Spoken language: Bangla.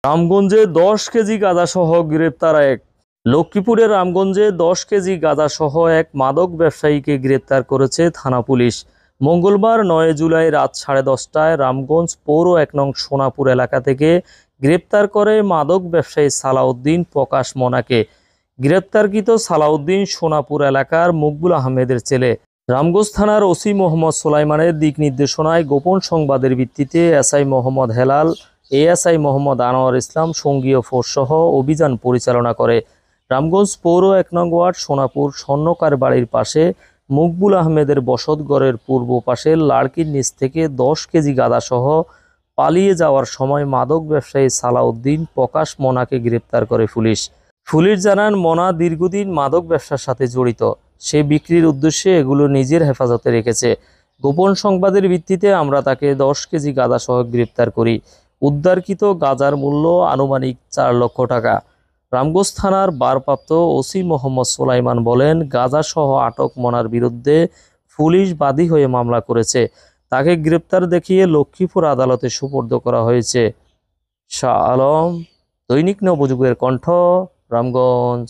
রামগঞ্জে 10 কেজি গাঁজাসহ গ্রেপ্তার এক। লক্ষ্মীপুরের রামগঞ্জে 10 কেজি গাঁজাসহ এক মাদক ব্যবসায়ীকে গ্রেপ্তার করেছে থানা পুলিশ। মঙ্গলবার 9 জুলাই রাত 10:30টায় রামগঞ্জ পৌর 1 নং সোনাপুর এলাকা থেকে গ্রেপ্তার করে মাদক ব্যবসায়ী সালাউদ্দিন প্রকাশ মোনাকে। গ্রেপ্তারকৃত সালাউদ্দিন সোনাপুর এলাকার মকবুল আহমেদের ছেলে। রামগঞ্জ থানার ওসি মোহাম্মদ সোলাইমানের দিক নির্দেশনায় গোপন সংবাদের ভিত্তিতে এসআই মোহাম্মদ হেলাল, এএসআই মোহাম্মদ আনোয়ার ইসলাম সঙ্গীয় ফোর্সসহ অভিযান পরিচালনা করে। রামগঞ্জ পৌর 1 নং ওয়ার্ড সোনাপুর স্বর্ণকার বাড়ির পাশে মকবুল আহমেদের বসতঘরের পূর্ব পাশে লাড়কির নিচ থেকে 10 কেজি গাঁজাসহ পালিয়ে যাওয়ার সময় মাদক ব্যবসায়ী সালাউদ্দিন প্রকাশ মোনাকে গ্রেপ্তার করে পুলিশ। পুলিশ জানান, মোনা দীর্ঘদিন মাদক ব্যবসার সাথে জড়িত। সে বিক্রির উদ্দেশ্যে এগুলো নিজের হেফাজতে রেখেছে। গোপন সংবাদের ভিত্তিতে আমরা তাকে 10 কেজি গাঁজাসহ গ্রেপ্তার করি। উদ্ধারকৃত গাঁজার মূল্য আনুমানিক 4 লক্ষ টাকা। রামগঞ্জ থানার ভারপ্রাপ্ত ওসি মোহাম্মদ সোলাইমান বলেন, গাঁজাসহ আটক মোনার বিরুদ্ধে পুলিশ বাদী হয়ে মামলা করেছে। তাকে গ্রেপ্তার দেখিয়ে লক্ষ্মীপুর আদালতে সোপর্দ করা হয়েছে। শাহ আলম, দৈনিক নবযুগের কণ্ঠ, রামগঞ্জ।